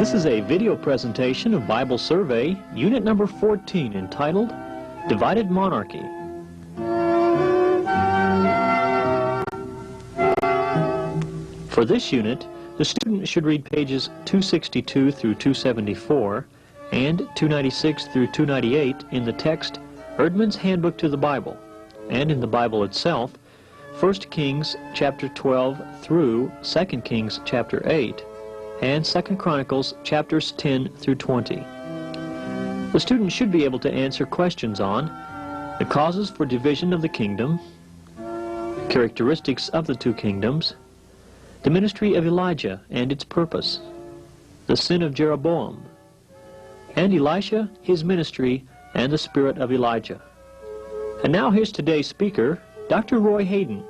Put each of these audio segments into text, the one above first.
This is a video presentation of Bible Survey, Unit number 14, entitled Divided Monarchy. For this unit, the student should read pages 262 through 274 and 296 through 298 in the text Erdman's Handbook to the Bible, and in the Bible itself, 1 Kings chapter 12 through 2 Kings chapter 8, and 2 Chronicles chapters 10 through 20. The student should be able to answer questions on the causes for division of the kingdom, characteristics of the two kingdoms, the ministry of Elijah and its purpose, the sin of Jeroboam, and Elisha, his ministry, and the spirit of Elijah. And now here's today's speaker, Dr. Roy Hayden.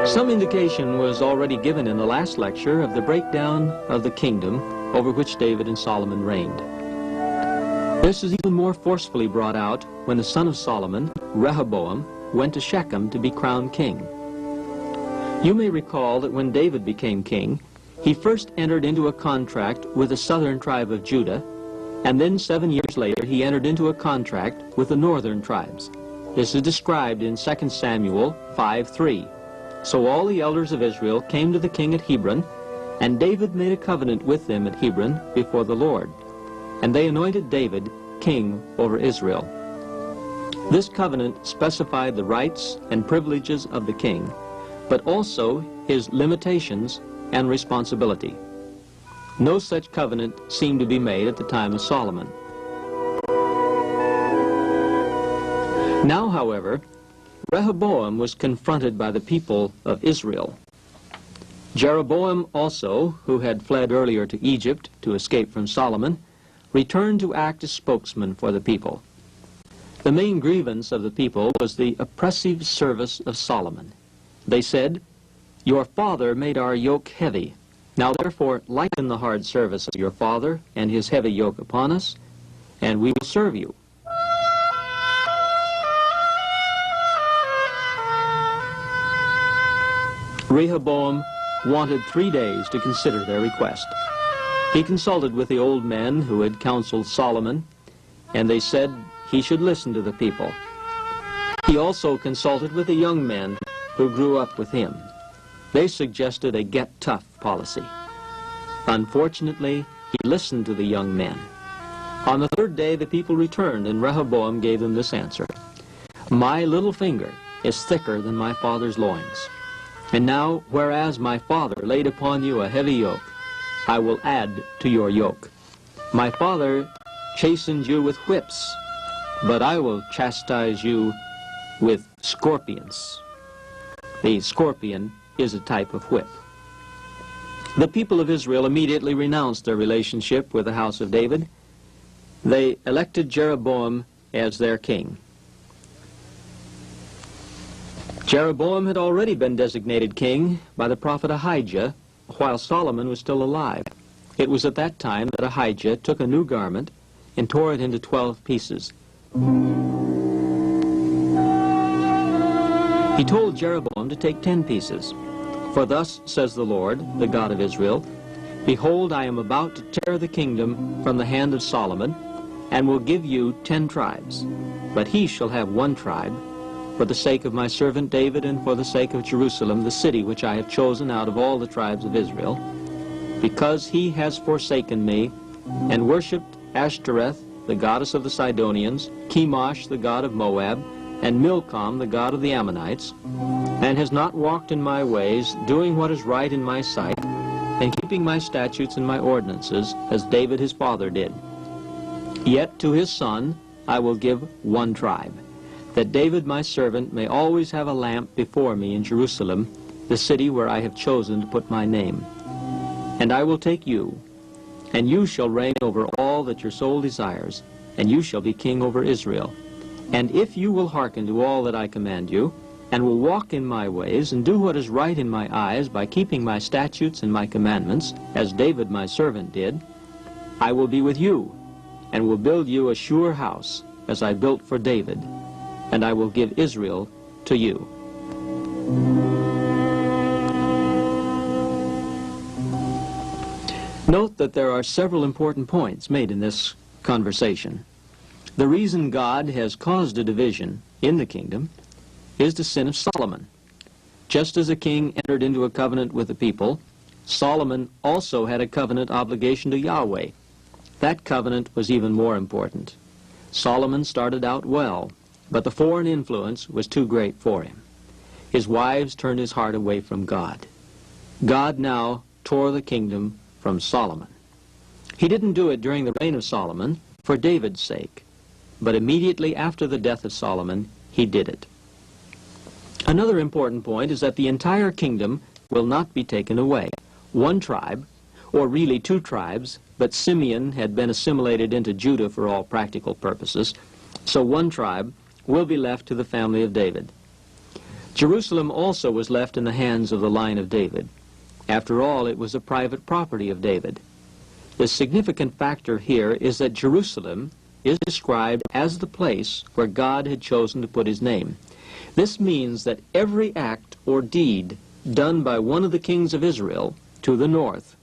Some indication was already given in the last lecture of the breakdown of the kingdom over which David and Solomon reigned. This is even more forcefully brought out when the son of Solomon, Rehoboam, went to Shechem to be crowned king. You may recall that when David became king, he first entered into a contract with the southern tribe of Judah, and then 7 years later he entered into a contract with the northern tribes. This is described in 2 Samuel 5:3. So all the elders of Israel came to the king at Hebron, and David made a covenant with them at Hebron before the Lord. And they anointed David king over Israel. This covenant specified the rights and privileges of the king, but also his limitations and responsibility. No such covenant seemed to be made at the time of Solomon. Now, however, Rehoboam was confronted by the people of Israel. Jeroboam also, who had fled earlier to Egypt to escape from Solomon, returned to act as spokesman for the people. The main grievance of the people was the oppressive service of Solomon. They said, "Your father made our yoke heavy. Now therefore lighten the hard service of your father and his heavy yoke upon us, and we will serve you." Rehoboam wanted 3 days to consider their request. He consulted with the old men who had counseled Solomon, and they said he should listen to the people. He also consulted with the young men who grew up with him. They suggested a get-tough policy. Unfortunately, he listened to the young men. On the 3rd day, the people returned, and Rehoboam gave them this answer: "My little finger is thicker than my father's loins. And now, whereas my father laid upon you a heavy yoke, I will add to your yoke. My father chastened you with whips, but I will chastise you with scorpions." The scorpion is a type of whip. The people of Israel immediately renounced their relationship with the house of David. They elected Jeroboam as their king. Jeroboam had already been designated king by the prophet Ahijah while Solomon was still alive. It was at that time that Ahijah took a new garment and tore it into 12 pieces. He told Jeroboam to take 10 pieces. "For thus says the Lord, the God of Israel, Behold, I am about to tear the kingdom from the hand of Solomon, and will give you 10 tribes. But he shall have 1 tribe, for the sake of my servant David, and for the sake of Jerusalem, the city which I have chosen out of all the tribes of Israel, because he has forsaken me, and worshipped Ashtoreth, the goddess of the Sidonians, Chemosh, the god of Moab, and Milcom, the god of the Ammonites, and has not walked in my ways, doing what is right in my sight, and keeping my statutes and my ordinances, as David his father did. Yet to his son I will give 1 tribe, that David my servant may always have a lamp before me in Jerusalem, the city where I have chosen to put my name. And I will take you, and you shall reign over all that your soul desires, and you shall be king over Israel. And if you will hearken to all that I command you, and will walk in my ways, and do what is right in my eyes by keeping my statutes and my commandments, as David my servant did, I will be with you, and will build you a sure house, as I built for David, and I will give Israel to you. Note that there are several important points made in this conversation. The reason God has caused a division in the kingdom is the sin of Solomon. Just as a king entered into a covenant with the people, Solomon also had a covenant obligation to Yahweh. That covenant was even more important. Solomon started out well, but the foreign influence was too great for him. His wives turned his heart away from God. God now tore the kingdom from Solomon. He didn't do it during the reign of Solomon for David's sake, but immediately after the death of Solomon, he did it. Another important point is that the entire kingdom will not be taken away. One tribe, or really two tribes, but Simeon had been assimilated into Judah for all practical purposes, so one tribe will be left to the family of David. Jerusalem also was left in the hands of the line of David. After all, it was a private property of David. The significant factor here is that Jerusalem is described as the place where God had chosen to put his name. This means that every act or deed done by one of the kings of Israel to the north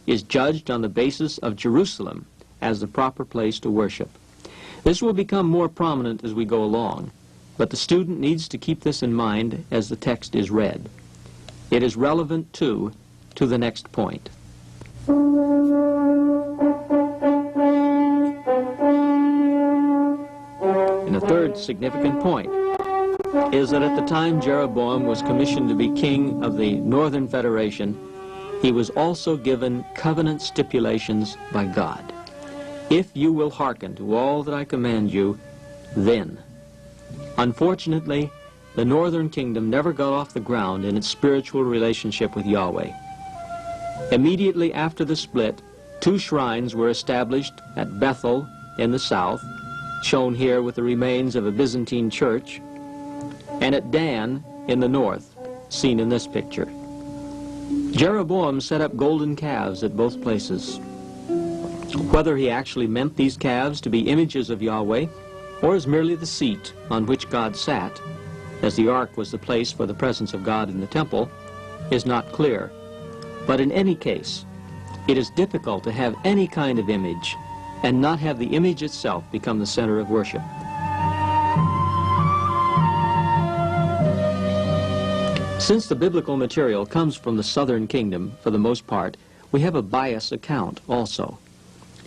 is judged on the basis of Jerusalem as the proper place to worship. This will become more prominent as we go along, but the student needs to keep this in mind as the text is read. It is relevant, too, to the next point. And a third significant point is that at the time Jeroboam was commissioned to be king of the Northern Federation, he was also given covenant stipulations by God. If you will hearken to all that I command you, then. Unfortunately, the Northern Kingdom never got off the ground in its spiritual relationship with Yahweh. Immediately after the split, two shrines were established at Bethel in the south, shown here with the remains of a Byzantine church, and at Dan in the north, seen in this picture. Jeroboam set up golden calves at both places. Whether he actually meant these calves to be images of Yahweh, or as merely the seat on which God sat, as the ark was the place for the presence of God in the temple, is not clear. But in any case, it is difficult to have any kind of image and not have the image itself become the center of worship. Since the biblical material comes from the southern kingdom, for the most part, we have a bias account also.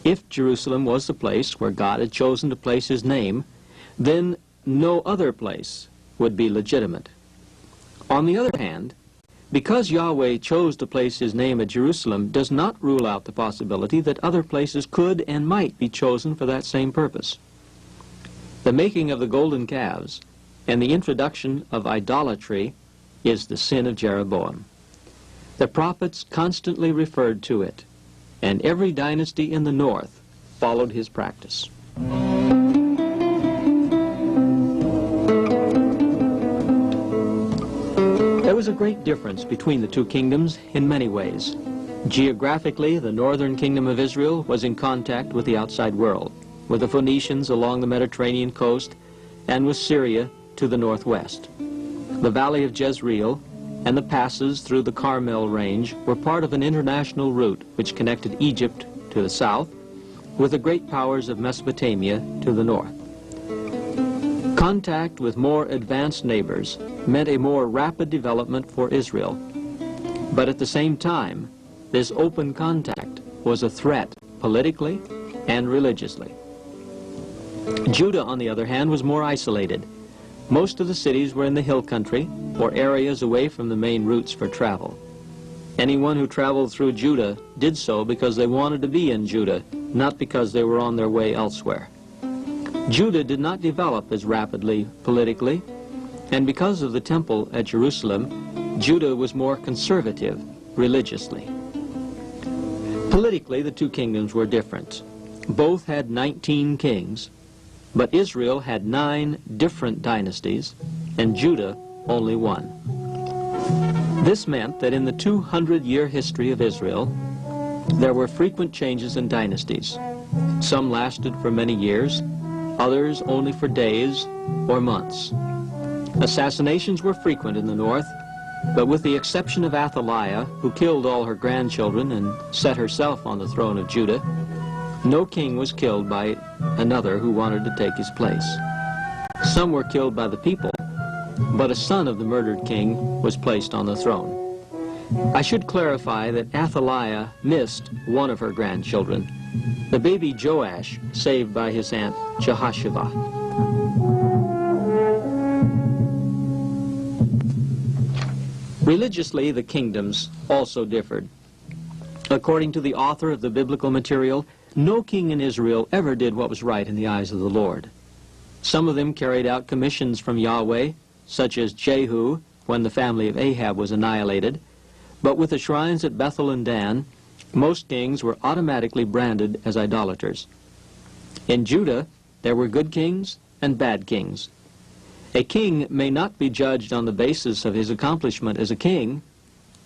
If Jerusalem was the place where God had chosen to place his name, then no other place would be legitimate. On the other hand, because Yahweh chose to place his name at Jerusalem does not rule out the possibility that other places could and might be chosen for that same purpose. The making of the golden calves and the introduction of idolatry is the sin of Jeroboam. The prophets constantly referred to it, and every dynasty in the north followed his practice. There was a great difference between the two kingdoms in many ways. Geographically, the northern kingdom of Israel was in contact with the outside world, with the Phoenicians along the Mediterranean coast and with Syria to the northwest. The valley of Jezreel and the passes through the Carmel range were part of an international route which connected Egypt to the south with the great powers of Mesopotamia to the north. Contact with more advanced neighbors meant a more rapid development for Israel. But at the same time, this open contact was a threat politically and religiously. Judah, on the other hand, was more isolated. Most of the cities were in the hill country or areas away from the main routes for travel. Anyone who traveled through Judah did so because they wanted to be in Judah, not because they were on their way elsewhere. Judah did not develop as rapidly politically, and because of the temple at Jerusalem, Judah was more conservative religiously. Politically, the two kingdoms were different. Both had 19 kings, but Israel had 9 different dynasties, and Judah only one. This meant that in the 200-year history of Israel, There were frequent changes in dynasties. Some lasted for many years, others only for days or months. Assassinations were frequent in the north, but with the exception of Athaliah, who killed all her grandchildren and set herself on the throne of Judah, no king was killed by another who wanted to take his place. Some were killed by the people, but a son of the murdered king was placed on the throne. I should clarify that Athaliah missed one of her grandchildren, the baby Joash, saved by his aunt Jehoshaphat. Religiously, the kingdoms also differed. According to the author of the biblical material, no king in Israel ever did what was right in the eyes of the Lord. Some of them carried out commissions from Yahweh, such as Jehu, when the family of Ahab was annihilated, but with the shrines at Bethel and Dan, most kings were automatically branded as idolaters. In Judah, there were good kings and bad kings. A king may not be judged on the basis of his accomplishment as a king,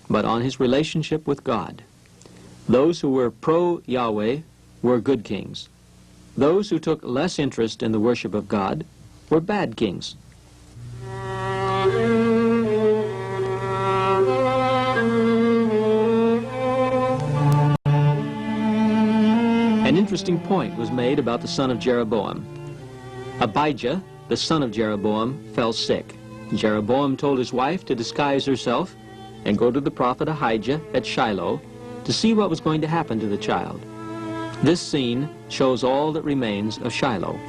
but on his relationship with God. Those who were pro-Yahweh were good kings. Those who took less interest in the worship of God were bad kings. An interesting point was made about the son of Jeroboam. Abijah, the son of Jeroboam, fell sick. Jeroboam told his wife to disguise herself and go to the prophet Ahijah at Shiloh to see what was going to happen to the child. This scene shows all that remains of Shiloh.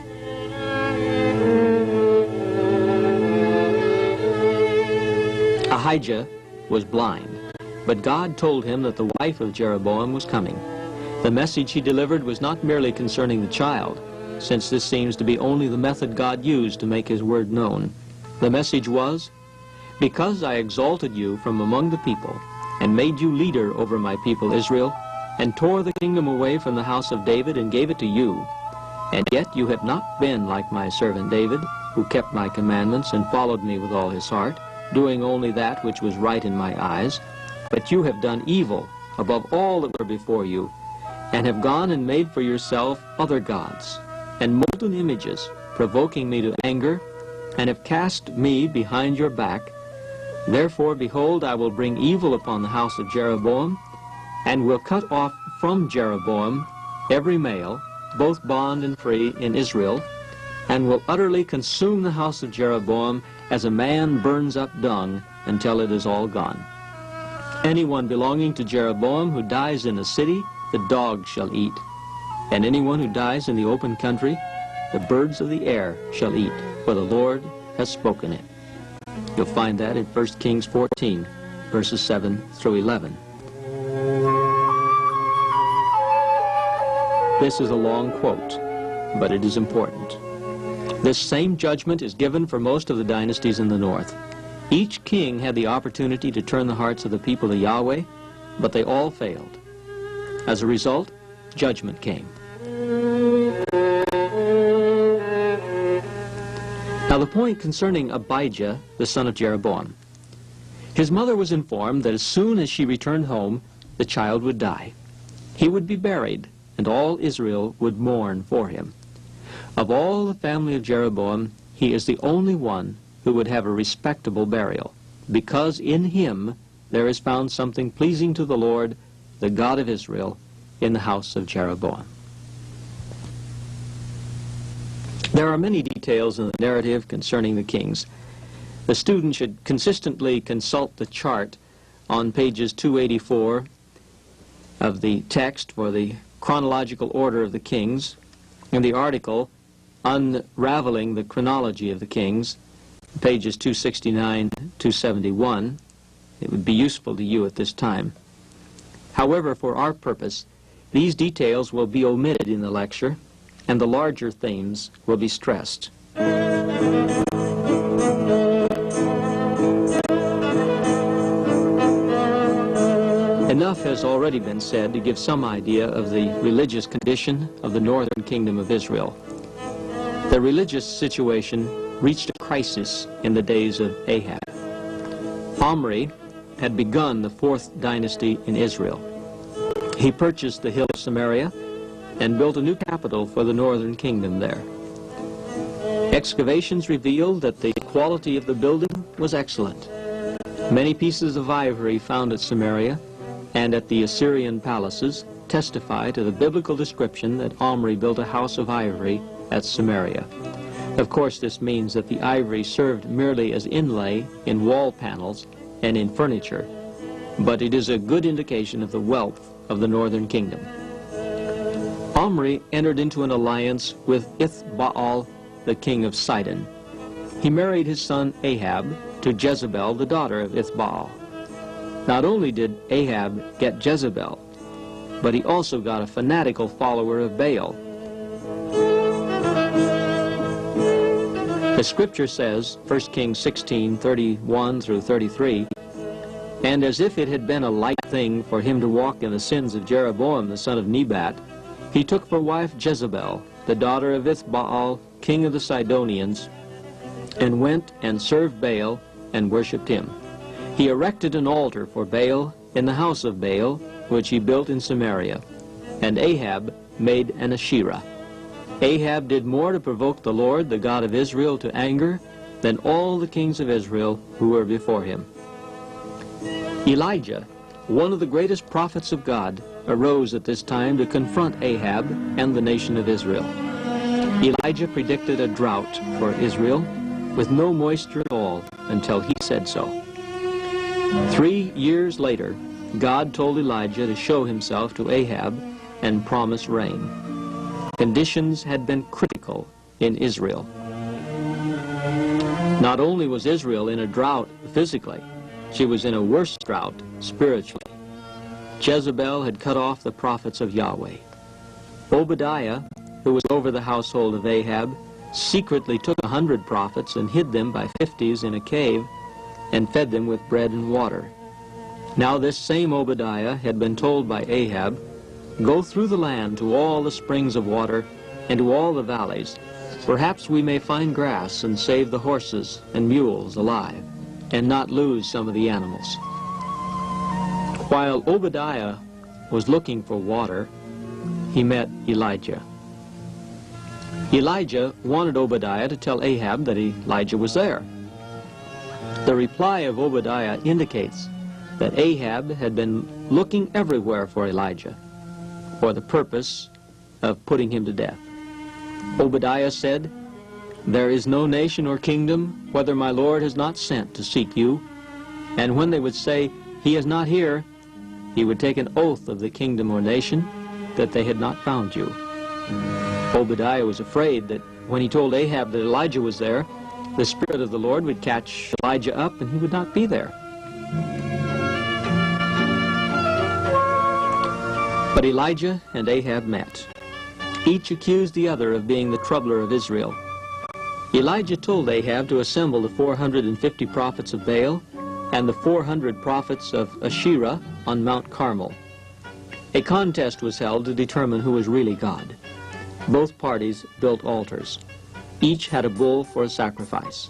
Ahijah was blind, but God told him that the wife of Jeroboam was coming. The message he delivered was not merely concerning the child, since this seems to be only the method God used to make his word known. The message was, "Because I exalted you from among the people, and made you leader over my people Israel, and tore the kingdom away from the house of David and gave it to you, and yet you have not been like my servant David, who kept my commandments and followed me with all his heart, doing only that which was right in my eyes, but you have done evil above all that were before you, and have gone and made for yourself other gods, and molten images, provoking me to anger, and have cast me behind your back. Therefore, behold, I will bring evil upon the house of Jeroboam, and will cut off from Jeroboam every male, both bond and free, in Israel, and will utterly consume the house of Jeroboam as a man burns up dung until it is all gone. Anyone belonging to Jeroboam who dies in a city, the dogs shall eat, and anyone who dies in the open country, the birds of the air shall eat, for the Lord has spoken it." You'll find that in 1 Kings 14, verses 7 through 11. This is a long quote, but it is important. This same judgment is given for most of the dynasties in the north. Each king had the opportunity to turn the hearts of the people to Yahweh, but they all failed. As a result, judgment came. Now the point concerning Abijah, the son of Jeroboam. His mother was informed that as soon as she returned home, the child would die. He would be buried, and all Israel would mourn for him. Of all the family of Jeroboam, he is the only one who would have a respectable burial, because in him there is found something pleasing to the Lord, the God of Israel, in the house of Jeroboam. There are many details in the narrative concerning the kings. The student should consistently consult the chart on pages 284 of the text for the chronological order of the kings, and the article Unraveling the Chronology of the Kings, pages 269 to 271. It would be useful to you at this time. However, for our purpose, these details will be omitted in the lecture, and the larger themes will be stressed. Enough has already been said to give some idea of the religious condition of the northern kingdom of Israel. The religious situation reached a crisis in the days of Ahab. Omri had begun the fourth dynasty in Israel. He purchased the hill of Samaria and built a new capital for the northern kingdom there. Excavations revealed that the quality of the building was excellent. Many pieces of ivory found at Samaria and at the Assyrian palaces testify to the biblical description that Omri built a house of ivory at Samaria. Of course, this means that the ivory served merely as inlay in wall panels and in furniture, but it is a good indication of the wealth of the northern kingdom. Omri entered into an alliance with Ithbaal, the king of Sidon. He married his son Ahab to Jezebel, the daughter of Ithbaal. Not only did Ahab get Jezebel, but he also got a fanatical follower of Baal. The scripture says, 1 Kings 16:31 through 33, "And as if it had been a light thing for him to walk in the sins of Jeroboam the son of Nebat, he took for wife Jezebel, the daughter of Ithbaal, king of the Sidonians, and went and served Baal and worshipped him. He erected an altar for Baal in the house of Baal, which he built in Samaria, and Ahab made an Asherah. Ahab did more to provoke the Lord, the God of Israel, to anger than all the kings of Israel who were before him." Elijah, one of the greatest prophets of God, arose at this time to confront Ahab and the nation of Israel. Elijah predicted a drought for Israel with no moisture at all until he said so. 3 years later, God told Elijah to show himself to Ahab and promise rain. Conditions had been critical in Israel. Not only was Israel in a drought physically, she was in a worse drought spiritually. Jezebel had cut off the prophets of Yahweh. Obadiah, who was over the household of Ahab, secretly took 100 prophets and hid them by 50s in a cave and fed them with bread and water. Now this same Obadiah had been told by Ahab, "Go through the land to all the springs of water and to all the valleys. Perhaps we may find grass and save the horses and mules alive and not lose some of the animals." While Obadiah was looking for water, he met Elijah. Elijah wanted Obadiah to tell Ahab that Elijah was there. The reply of Obadiah indicates that Ahab had been looking everywhere for Elijah for the purpose of putting him to death. Obadiah said, "There is no nation or kingdom, whether my Lord has not sent to seek you." And when they would say, "He is not here," he would take an oath of the kingdom or nation that they had not found you. Obadiah was afraid that when he told Ahab that Elijah was there, the Spirit of the Lord would catch Elijah up and he would not be there. But Elijah and Ahab met. Each accused the other of being the troubler of Israel. Elijah told Ahab to assemble the 450 prophets of Baal and the 400 prophets of Asherah on Mount Carmel. A contest was held to determine who was really God. Both parties built altars. Each had a bull for a sacrifice.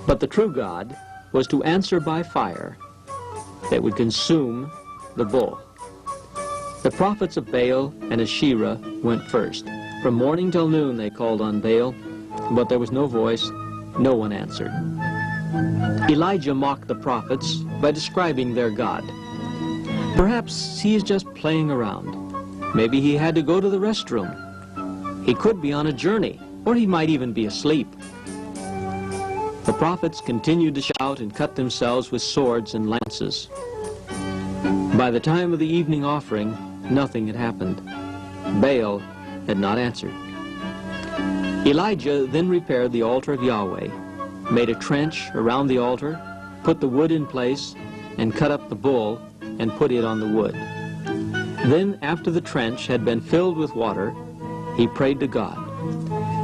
But the true God was to answer by fire that would consume the bull. The prophets of Baal and Asherah went first. From morning till noon they called on Baal, but there was no voice, no one answered. Elijah mocked the prophets by describing their God. Perhaps he is just playing around. Maybe he had to go to the restroom. He could be on a journey, or he might even be asleep. The prophets continued to shout and cut themselves with swords and lances. By the time of the evening offering, nothing had happened. Baal had not answered. Elijah then repaired the altar of Yahweh, made a trench around the altar, put the wood in place, and cut up the bull and put it on the wood. Then, after the trench had been filled with water, he prayed to God.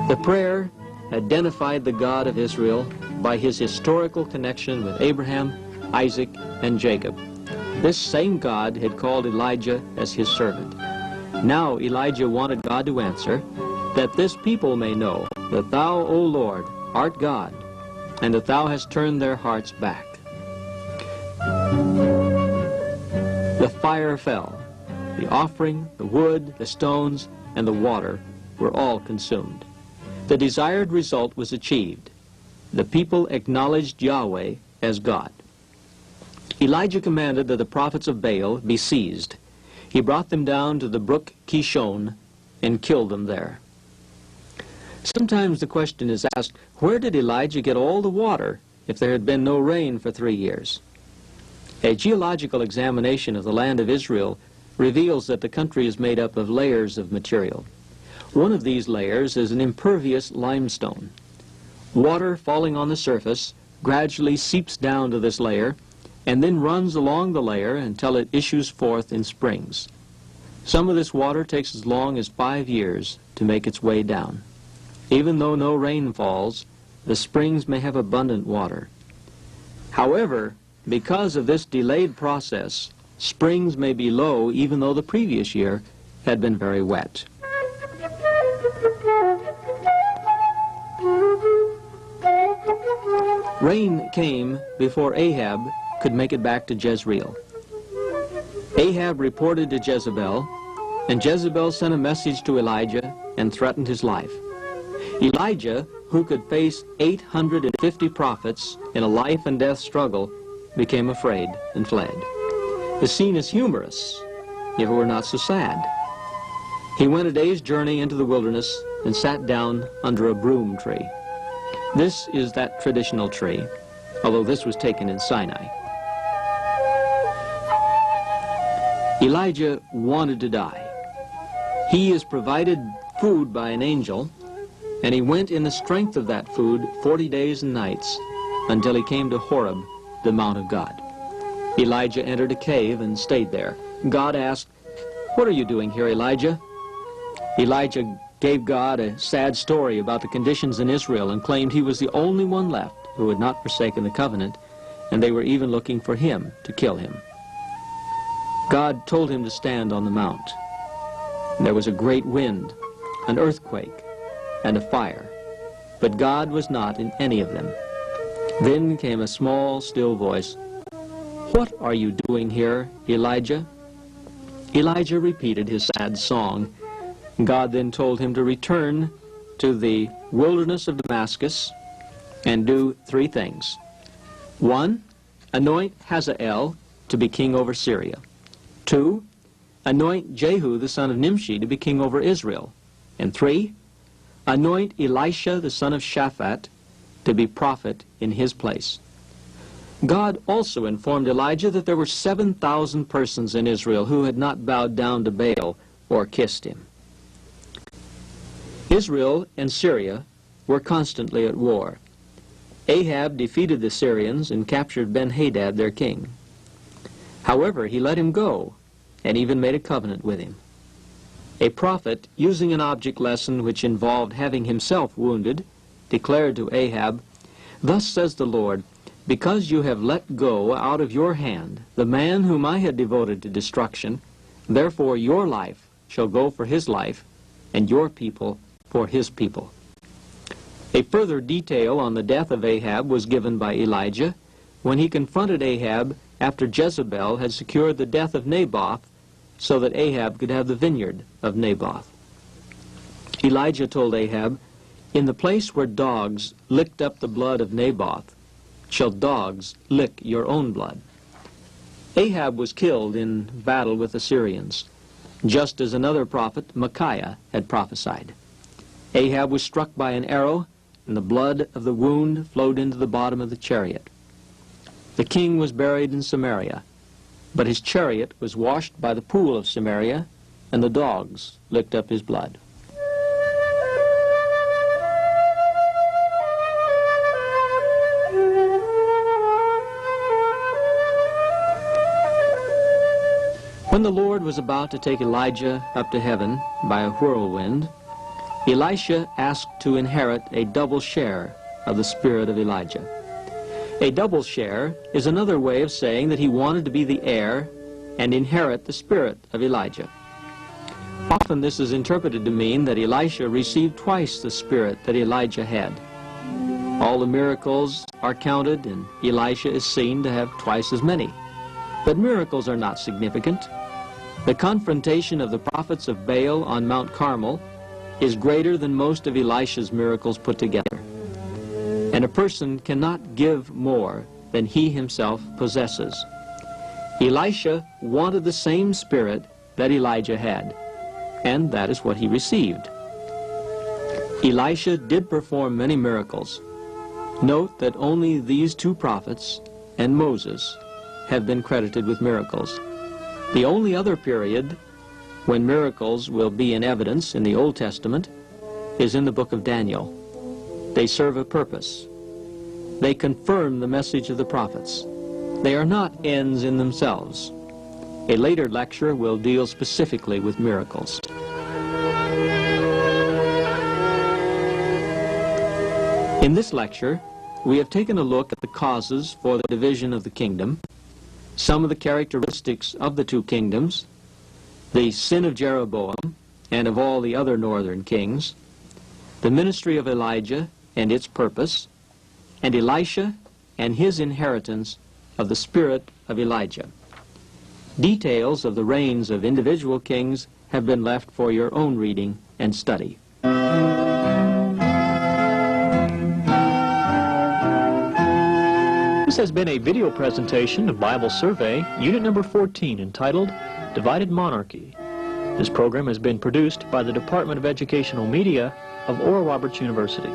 The prayer identified the God of Israel by his historical connection with Abraham, Isaac, and Jacob. This same God had called Elijah as his servant. Now Elijah wanted God to answer, "That this people may know that thou, O Lord, art God, and that thou hast turned their hearts back." The fire fell, the offering, the wood, the stones, and the water were all consumed. The desired result was achieved. The people acknowledged Yahweh as God. Elijah commanded that the prophets of Baal be seized. He brought them down to the brook Kishon and killed them there. Sometimes the question is asked, where did Elijah get all the water if there had been no rain for 3 years? A geological examination of the land of Israel reveals that the country is made up of layers of material. One of these layers is an impervious limestone. Water falling on the surface gradually seeps down to this layer and then runs along the layer until it issues forth in springs. Some of this water takes as long as 5 years to make its way down. Even though no rain falls, the springs may have abundant water. However, because of this delayed process, springs may be low even though the previous year had been very wet. Rain came before Ahab could make it back to Jezreel. Ahab reported to Jezebel, and Jezebel sent a message to Elijah and threatened his life. Elijah, who could face 850 prophets in a life and death struggle, became afraid and fled. The scene is humorous, if it were not so sad. He went a day's journey into the wilderness and sat down under a broom tree. This is that traditional tree, although this was taken in Sinai. Elijah wanted to die. He is provided food by an angel, and he went in the strength of that food 40 days and nights until he came to Horeb, the Mount of God. Elijah entered a cave and stayed there. God asked, "What are you doing here, Elijah?" Elijah gave God a sad story about the conditions in Israel and claimed he was the only one left who had not forsaken the covenant, and they were even looking for him to kill him. God told him to stand on the mount. There was a great wind, an earthquake, and a fire, but God was not in any of them. Then came a small, still voice, "What are you doing here, Elijah?" Elijah repeated his sad song. God then told him to return to the wilderness of Damascus and do 3 things. 1, anoint Hazael to be king over Syria. 2, anoint Jehu the son of Nimshi to be king over Israel. And 3, anoint Elisha the son of Shaphat to be prophet in his place. God also informed Elijah that there were 7,000 persons in Israel who had not bowed down to Baal or kissed him. Israel and Syria were constantly at war. Ahab defeated the Syrians and captured Ben-Hadad, their king. However, he let him go and even made a covenant with him. A prophet, using an object lesson which involved having himself wounded, declared to Ahab, "Thus says the Lord, because you have let go out of your hand the man whom I had devoted to destruction, therefore your life shall go for his life, and your people for his people." A further detail on the death of Ahab was given by Elijah when he confronted Ahab after Jezebel had secured the death of Naboth so that Ahab could have the vineyard of Naboth. Elijah told Ahab, "In the place where dogs licked up the blood of Naboth, shall dogs lick your own blood." Ahab was killed in battle with the Syrians, just as another prophet, Micaiah, had prophesied. Ahab was struck by an arrow, and the blood of the wound flowed into the bottom of the chariot. The king was buried in Samaria, but his chariot was washed by the pool of Samaria, and the dogs licked up his blood. When the Lord was about to take Elijah up to heaven by a whirlwind, Elisha asked to inherit a double share of the spirit of Elijah. A double share is another way of saying that he wanted to be the heir and inherit the spirit of Elijah. Often this is interpreted to mean that Elisha received twice the spirit that Elijah had. All the miracles are counted, and Elisha is seen to have twice as many. But miracles are not significant. The confrontation of the prophets of Baal on Mount Carmel is greater than most of Elisha's miracles put together. And a person cannot give more than he himself possesses. Elisha wanted the same spirit that Elijah had, and that is what he received. Elisha did perform many miracles. Note that only these two prophets and Moses have been credited with miracles. The only other period when miracles will be in evidence in the Old Testament is in the book of Daniel. They serve a purpose. They confirm the message of the prophets. They are not ends in themselves. A later lecture will deal specifically with miracles. In this lecture, we have taken a look at the causes for the division of the kingdom, some of the characteristics of the two kingdoms, the sin of Jeroboam and of all the other northern kings, the ministry of Elijah and its purpose, and Elisha and his inheritance of the spirit of Elijah. Details of the reigns of individual kings have been left for your own reading and study. This has been a video presentation of Bible Survey, Unit number 14, entitled Divided Monarchy. This program has been produced by the Department of Educational Media of Oral Roberts University.